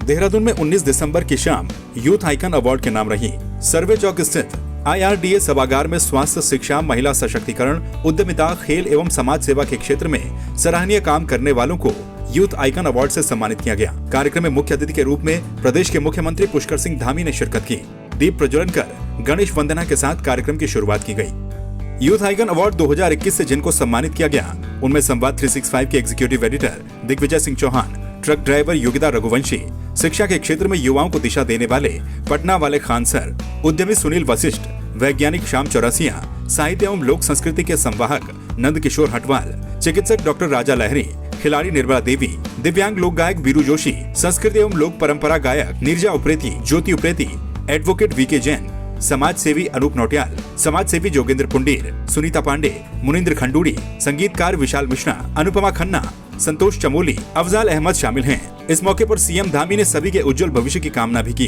देहरादून में 19 दिसंबर की शाम यूथ आइकन अवार्ड के नाम रही। सर्वे चौक स्थित IRDA सभागार में स्वास्थ्य, शिक्षा, महिला सशक्तिकरण, उद्यमिता, खेल एवं समाज सेवा के क्षेत्र में सराहनीय काम करने वालों को यूथ आइकन अवार्ड से सम्मानित किया गया। कार्यक्रम में मुख्य अतिथि के रूप में प्रदेश के मुख्यमंत्री पुष्कर सिंह धामी ने शिरकत की। दीप प्रज्वलन कर गणेश वंदना के साथ कार्यक्रम की शुरुआत की गई। यूथ आइकन अवार्ड 2021 से जिनको सम्मानित किया गया, उनमें संवाद 365 के executive editor Digvijay Singh Chauhan, truck driver Yogita Raghuvanshi, शिक्षा के क्षेत्र में युवाओं को दिशा देने वाले पटना वाले खान सर, उद्यमी सुनील वशिष्ठ, वैज्ञानिक श्याम चौरसिया, साहित्य एवं लोक संस्कृति के संवाहक नंद किशोर हटवाल, चिकित्सक डॉक्टर राजा लहरी, खिलाड़ी निर्मला देवी, दिव्यांग लोक गायक वीरू जोशी, संस्कृति एवं लोक परंपरा गायक नीरजा उप्रेती, ज्योति उप्रेती, एडवोकेट VK जैन, समाज सेवी अनूप नौटियाल, समाज सेवी जोगेंद्र पुंडीर, सुनीता पांडे, मुनिंद्र खंडूड़ी, संगीतकार विशाल मिश्रा, अनुपमा खन्ना, संतोष चमोली, अफजाल अहमद शामिल हैं। इस मौके पर CM धामी ने सभी के उज्जवल भविष्य की कामना भी की।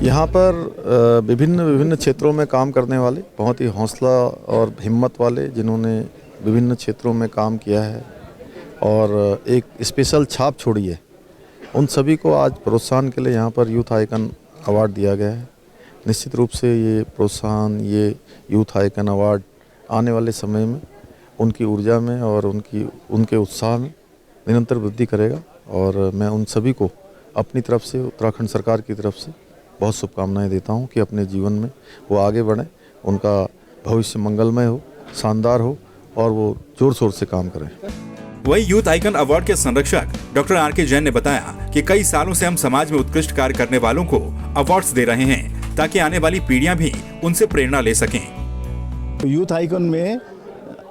यहाँ पर विभिन्न क्षेत्रों में काम करने वाले, बहुत ही हौसला और हिम्मत वाले, जिन्होंने विभिन्न क्षेत्रों में काम किया है और एक स्पेशल छाप छोड़ी है, उन सभी को आज प्रोत्साहन के लिए यहाँ पर यूथ आइकन अवार्ड दिया गया है। निश्चित रूप से ये प्रोत्साहन, ये यूथ आइकन अवार्ड आने वाले समय में उनकी ऊर्जा में और उनके उत्साह में निरंतर वृद्धि करेगा और मैं उन सभी को अपनी तरफ से, उत्तराखंड सरकार की तरफ से बहुत शुभकामनाएं देता हूं कि अपने जीवन में वो आगे बढ़ें, उनका भविष्य मंगलमय हो, शानदार हो और वो जोर शोर से काम करें। वही यूथ आइकन अवार्ड के संरक्षक डॉक्टर RK जैन ने बताया कि कई सालों से हम समाज में उत्कृष्ट कार्य करने वालों को अवार्ड्स दे रहे हैं ताकि आने वाली पीढ़ियां भी उनसे प्रेरणा ले सकें। यूथ आइकन में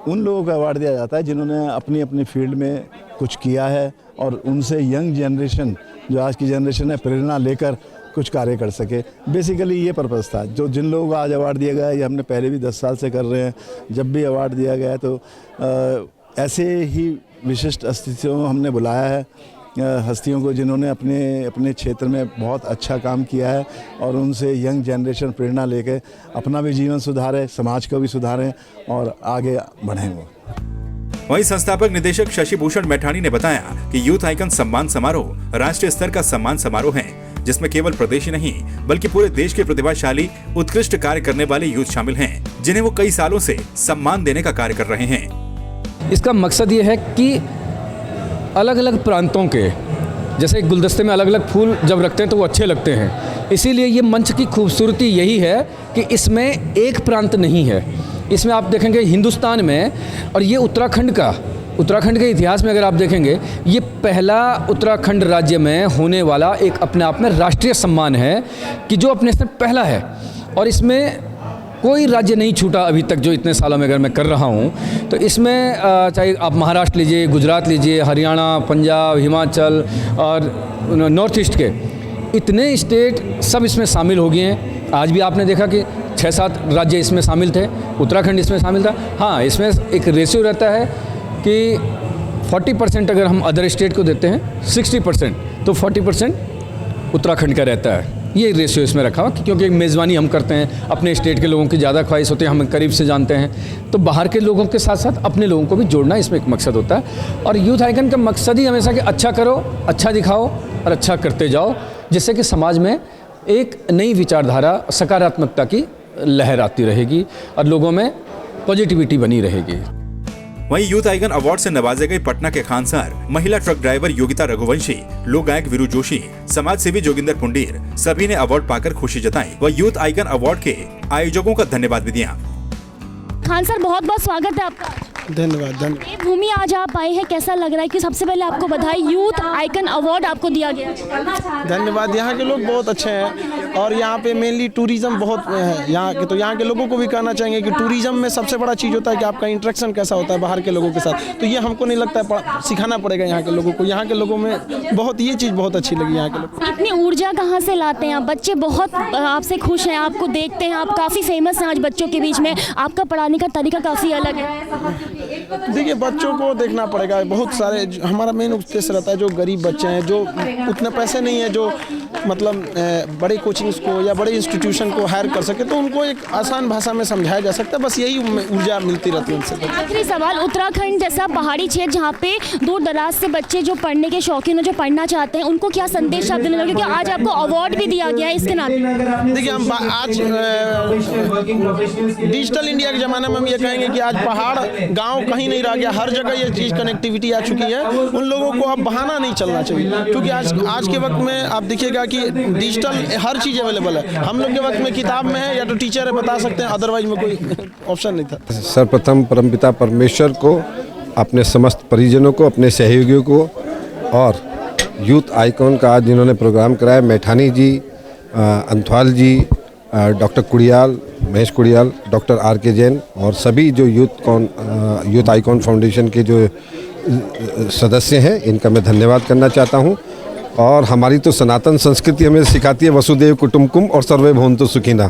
उन लोगों को अवार्ड दिया जाता है जिन्होंने अपनी अपनी फील्ड में कुछ किया है और उनसे यंग जनरेशन, जो आज की जनरेशन है, प्रेरणा लेकर कुछ कार्य कर सके। बेसिकली ये पर्पज़ था। जो जिन लोगों को आज अवार्ड दिया गया है, ये हमने पहले भी 10 साल से कर रहे हैं। जब भी अवार्ड दिया गया है तो ऐसे ही विशिष्ट हस्तियों हमने बुलाया है, हस्तियों को जिन्होंने अपने क्षेत्र में बहुत अच्छा काम किया है और उनसे यंग जनरेशन प्रेरणा लेके अपना भी जीवन सुधारे, समाज को भी सुधारें और आगे बढ़ें। वो वहीं संस्थापक निदेशक शशि भूषण मैठाणी ने बताया कि यूथ आइकन सम्मान समारोह राष्ट्रीय स्तर का सम्मान समारोह है, जिसमें केवल प्रदेश ही नहीं बल्कि पूरे देश के प्रतिभाशाली, उत्कृष्ट कार्य करने वाले यूथ शामिल हैं, जिन्हें वो कई सालों से सम्मान देने का कार्य कर रहे हैं। इसका मकसद ये है कि अलग अलग प्रांतों के, जैसे एक गुलदस्ते में अलग अलग फूल जब रखते हैं तो वो अच्छे लगते हैं, इसीलिए ये मंच की खूबसूरती यही है कि इसमें एक प्रांत नहीं है। इसमें आप देखेंगे हिंदुस्तान में, और ये उत्तराखंड के इतिहास में अगर आप देखेंगे, ये पहला उत्तराखंड राज्य में होने वाला एक अपने आप में राष्ट्रीय सम्मान है कि जो अपने से पहला है। और इसमें कोई राज्य नहीं छूटा अभी तक, जो इतने सालों में अगर मैं कर रहा हूँ। तो इसमें चाहे आप महाराष्ट्र लीजिए, गुजरात लीजिए, हरियाणा, पंजाब, हिमाचल और नॉर्थ ईस्ट के इतने स्टेट सब इसमें शामिल हो गए हैं। आज भी आपने देखा कि 6-7 राज्य इसमें शामिल थे, उत्तराखंड इसमें शामिल था। हाँ, इसमें एक रेशियो रहता है कि 40% अगर हम अदर स्टेट को देते हैं, 60%, तो 40% उत्तराखंड का रहता है। ये रेशियो इसमें रखा हुआ क्योंकि मेज़बानी हम करते हैं, अपने स्टेट के लोगों की ज़्यादा ख्वाहिश होती है, हम करीब से जानते हैं, तो बाहर के लोगों के साथ साथ अपने लोगों को भी जोड़ना इसमें एक मकसद होता है। और यूथ आइकन का मकसद ही हमेशा कि अच्छा करो, अच्छा दिखाओ और अच्छा करते जाओ, जिससे कि समाज में एक नई विचारधारा, सकारात्मकता की लहर आती रहेगी और लोगों में पॉजिटिविटी बनी रहेगी। वहीं यूथ आइकन अवार्ड से नवाजे गए पटना के खान सर, महिला ट्रक ड्राइवर योगिता रघुवंशी, लोक गायक वीरू जोशी, समाज सेवी जोगिंदर पुंडीर, सभी ने अवार्ड पाकर खुशी जताई व यूथ आइकन अवार्ड के आयोजकों का धन्यवाद भी दिया। खान सर, बहुत बहुत स्वागत है आपका। धन्यवाद। देवभूमि आज आप आए हैं, कैसा लग रहा है? कि सबसे पहले आपको बधाई, यूथ आइकन अवार्ड आपको दिया गया। धन्यवाद। यहाँ के लोग बहुत अच्छे हैं और यहाँ पे मेनली टूरिज्म बहुत है यहाँ के, तो यहाँ के लोगों को भी कहना चाहेंगे कि टूरिज्म में सबसे बड़ा चीज़ होता है कि आपका इंटरेक्शन कैसा होता है बाहर के लोगों के साथ। तो ये हमको नहीं लगता है, सिखाना पड़ेगा यहाँ के लोगों को। यहाँ के लोगों में बहुत ये चीज़ बहुत अच्छी लगी यहाँ के लोग। इतनी ऊर्जा कहाँ से लाते हैं आप? बच्चे बहुत आपसे खुश हैं, आपको देखते हैं, आप काफ़ी फेमस हैं आज बच्चों के बीच में, आपका पढ़ाने का तरीका काफ़ी अलग है। देखिए, बच्चों को देखना पड़ेगा। बहुत सारे हमारा मेन उद्देश्य रहता है जो गरीब बच्चे हैं, जो उतने पैसे नहीं है, जो मतलब बड़े कोचिंग्स को या बड़े इंस्टीट्यूशन को हायर कर सके तो उनको एक आसान भाषा में समझाया जा सकता है। बस यही ऊर्जा मिलती रहती है उनसे। आखिरी सवाल, उत्तराखंड जैसा पहाड़ी क्षेत्र जहाँ पे दूर दराज से बच्चे जो पढ़ने के शौकीन हो, जो पढ़ना चाहते हैं, उनको क्या संदेश आप देने लगे? क्योंकि आज आपको अवार्ड भी दिया गया है इसके नाते। देखिए, हम आज डिजिटल इंडिया के ज़माने में हम ये कहेंगे कि आज पहाड़ गांव कहीं नहीं रह गया, हर जगह ये चीज़ कनेक्टिविटी आ चुकी है। उन लोगों को अब बहाना नहीं चलना चाहिए, क्योंकि आज के वक्त में आप देखिएगा कि डिजिटल हर चीज़ अवेलेबल है। हम लोग के वक्त में किताब में है या तो टीचर है बता सकते हैं, अदरवाइज में कोई ऑप्शन नहीं था। सर्वप्रथम परमपिता परमेश्वर को, अपने समस्त परिजनों को, अपने सहयोगियों को और यूथ आइकॉन का आज जिन्होंने प्रोग्राम कराया, Maithani ji, Anthwal ji, doctor Kudiyal, Mahesh Kudiyal, doctor RK Jain और सभी जो यूथ आइकॉन फाउंडेशन के जो सदस्य हैं, इनका मैं धन्यवाद करना चाहता हूं। और हमारी तो सनातन संस्कृति हमें सिखाती है वसुदेव कुटुम्बकम और सर्वे भवन्तु सुखिनः।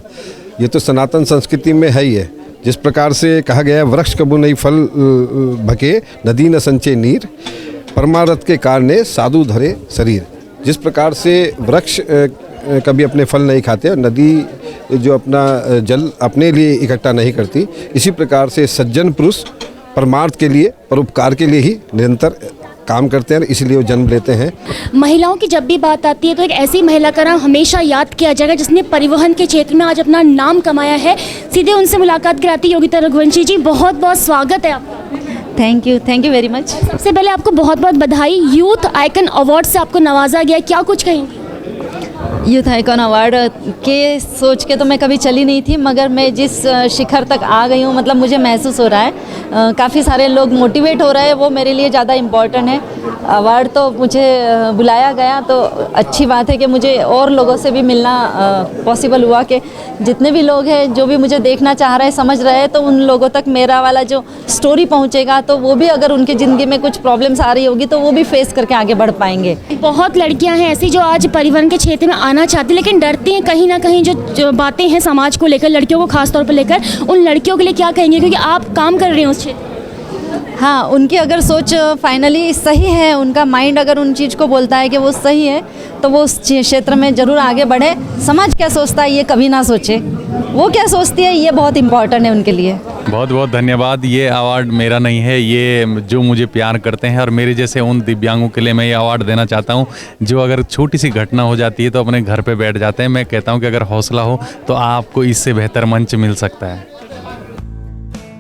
ये तो सनातन संस्कृति में है ही है। जिस प्रकार से कहा गया है, वृक्ष कबू नहीं फल भके, नदी न संचय नीर, परमारथ के कारणे साधु धरे शरीर। जिस प्रकार से वृक्ष कभी अपने फल नहीं खाते और नदी जो अपना जल अपने लिए इकट्ठा नहीं करती, इसी प्रकार से सज्जन पुरुष परमार्थ के लिए, परोपकार के लिए ही निरंतर काम करते हैं, इसलिए वो जन्म लेते हैं। महिलाओं की जब भी बात आती है तो एक ऐसी महिला का नाम हमेशा याद किया जाएगा जिसने परिवहन के क्षेत्र में आज अपना नाम कमाया है। सीधे उनसे मुलाकात कराती योगिता रघुवंशी जी, बहुत बहुत स्वागत है आपका। Thank you very much. सबसे पहले आपको बहुत बहुत बधाई, यूथ आइकन अवार्ड से आपको नवाजा गया, क्या कुछ कहेंगी? यूथ आइकॉन अवार्ड के सोच के तो मैं कभी चली नहीं थी, मगर मैं जिस शिखर तक आ गई हूँ, मतलब मुझे महसूस हो रहा है काफ़ी सारे लोग मोटिवेट हो रहे हैं, वो मेरे लिए ज़्यादा इम्पॉर्टेंट है। अवार्ड तो मुझे बुलाया गया तो अच्छी बात है कि मुझे और लोगों से भी मिलना पॉसिबल हुआ, कि जितने भी लोग हैं जो भी मुझे देखना चाह रहे हैं, समझ रहे हैं, तो उन लोगों तक मेरा वाला जो स्टोरी पहुँचेगा, तो वो भी अगर उनकी ज़िंदगी में कुछ प्रॉब्लम्स आ रही होगी तो वो भी फेस करके आगे बढ़ पाएंगे। बहुत लड़कियां हैं ऐसी जो आज परिवहन के क्षेत्र में आना चाहती लेकिन डरती हैं कहीं ना कहीं, जो बातें हैं समाज को लेकर, लड़कियों को खास तौर पर लेकर, उन लड़कियों के लिए क्या कहेंगे? क्योंकि आप काम कर रहे हैं उस क्षेत्र। हाँ, उनकी अगर सोच फाइनली सही है, उनका माइंड अगर उन चीज़ को बोलता है कि वो सही है, तो वो उस क्षेत्र में ज़रूर आगे बढ़े। समाज क्या सोचता है ये कभी ना सोचे, वो क्या सोचती है ये बहुत इम्पॉर्टेंट है उनके लिए। बहुत बहुत धन्यवाद। ये अवार्ड मेरा नहीं है, ये जो मुझे प्यार करते हैं और मेरे जैसे उन दिव्यांगों के लिए मैं ये अवार्ड देना चाहता हूँ, जो अगर छोटी सी घटना हो जाती है तो अपने घर पे बैठ जाते हैं। मैं कहता हूँ कि अगर हौसला हो तो आपको इससे बेहतर मंच मिल सकता है।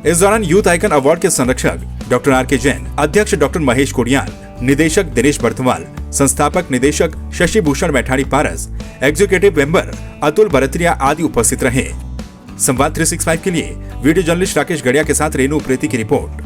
इस दौरान यूथ आइकन अवार्ड के संरक्षक डॉक्टर RK जैन, अध्यक्ष डॉक्टर महेश कुड़ियाल, निदेशक दिनेश बर्थवाल, संस्थापक निदेशक शशि भूषण मैठानी पारस, एग्जीक्यूटिव मेंबर अतुल बरतिया आदि उपस्थित रहे। संवाद 365 के लिए वीडियो जर्नलिस्ट राकेश गड़िया के साथ रेनू उप्रेती की रिपोर्ट।